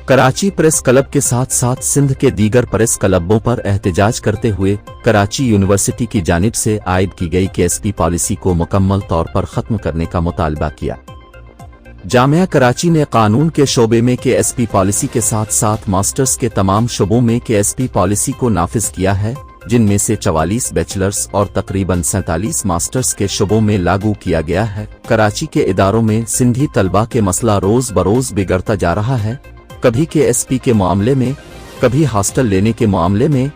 Karachi press club के साथ साथ सिंध के दीगर प्रेस क्लबों पर एहतजाज करते हुए कराची यूनिवर्सिटी की जानिब से आयद की गई केएसपी पॉलिसी को मुकम्मल तौर पर ख़त्म करने का मुतालबा किया। जामिया कराची ने कानून के शोबे में केएसपी पॉलिसी के साथ साथ मास्टर्स के तमाम शोबों में केएसपी पॉलिसी को नाफिज किया है, जिनमें से 44 बैचलर्स और तकरीबन 47 मास्टर्स के शोबों में लागू किया गया है। कराची के इदारों में सिंधी तलबा के मसला रोज बरोज बिगड़ता जा रहा है, कभी केएसपी के मामले में, कभी हॉस्टल लेने के मामले में,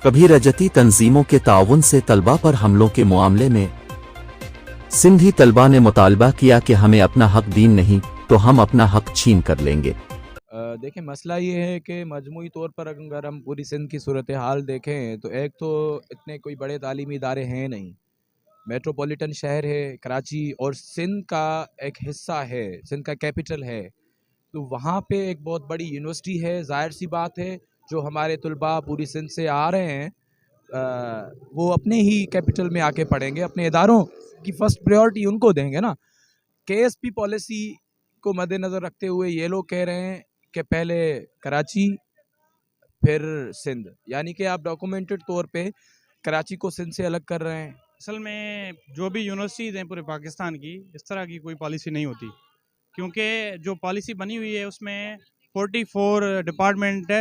कभी रजती तंजीमों के ताउन से तलबा पर हमलों के मामले में। सिंधी तलबा ने मुतालबा किया कि हमें अपना हक दीन नहीं तो हम अपना हक छीन कर लेंगे। देखिए, मसला ये है कि मजमूई तौर पर अगर हम पूरी सिंध की सूरत हाल देखें तो एक तो इतने कोई बड़े तालीमी इदारे हैं नहीं, मेट्रोपॉलिटन शहर है कराची और सिंध का एक हिस्सा है, सिंध का कैपिटल है, तो वहाँ पे एक बहुत बड़ी यूनिवर्सिटी है। ज़ाहिर सी बात है जो हमारे तलबा पूरी सिंध से आ रहे हैं वो अपने ही कैपिटल में आके पढ़ेंगे, अपने इदारों की फ़र्स्ट प्रायोरिटी उनको देंगे ना। केएसपी पॉलिसी को मद्देनज़र रखते हुए ये लोग कह रहे हैं कि पहले कराची फिर सिंध, यानी कि आप डॉक्यूमेंटेड तौर पे कराची को सिंध से अलग कर रहे हैं। असल में जो भी यूनिवर्सिटीज़ हैं पूरे पाकिस्तान की, इस तरह की कोई पॉलिसी नहीं होती, क्योंकि जो पॉलिसी बनी हुई है उसमें 44 डिपार्टमेंट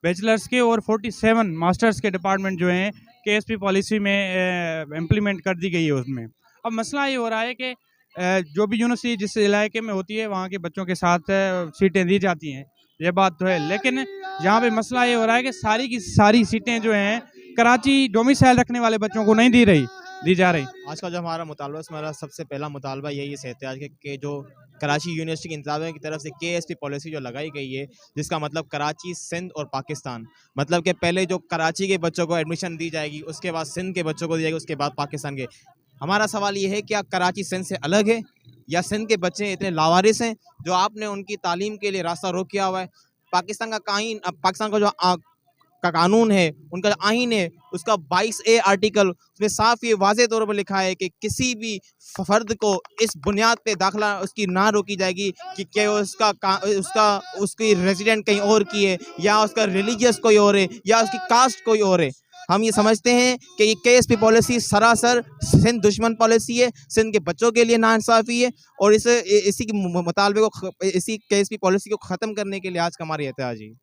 बैचलर्स के और 47 मास्टर्स के डिपार्टमेंट जो हैं केएसपी पॉलिसी में इम्प्लीमेंट कर दी गई है उसमें। अब मसला ये हो रहा है कि जो भी यूनिवर्सिटी जिस इलाके में होती है वहाँ के बच्चों के साथ सीटें दी जाती हैं, ये बात तो है, लेकिन यहाँ पे मसला ये हो रहा है कि सारी की सारी सीटें जो हैं कराची डोमिसाइल रखने वाले बच्चों को नहीं दी जा रही। आज का जो हमारा मुतालबा है, हमारा सबसे पहला मुतालबा यही है एहतजाज के जो कराची यूनिवर्सिटी के इंतजामिया की तरफ से केएसपी पॉलिसी जो लगाई गई है, जिसका मतलब कराची, सिंध और पाकिस्तान, मतलब कि पहले जो कराची के बच्चों को एडमिशन दी जाएगी, उसके बाद सिंध के बच्चों को दी जाएगी, उसके बाद पाकिस्तान के। हमारा सवाल ये है क्या कराची सिंध से अलग है या सिंध के बच्चे इतने लावारिस हैं जो आपने उनकी तालीम के लिए रास्ता रोक किया हुआ है। पाकिस्तान का जो का कानून है, उनका जो आइन है, उसका 22A आर्टिकल, उसमें साफ ये वाज़े तौर पर लिखा है कि किसी भी फ़र्द को इस बुनियाद पे दाखिला उसकी ना रोकी जाएगी कि क्या उसकी रेजिडेंट कहीं और की है या उसका रिलीजियस कोई और है या उसकी कास्ट कोई और है। हम ये समझते हैं कि ये केएसपी पॉलिसी सरासर सिंध दुश्मन पॉलिसी है, सिंध के बच्चों के लिए नाइंसाफ़ी है और इसी के मुतालबे को, इसी केएसपी पॉलिसी को ख़त्म करने के लिए आज का हमारी एहतजाज है।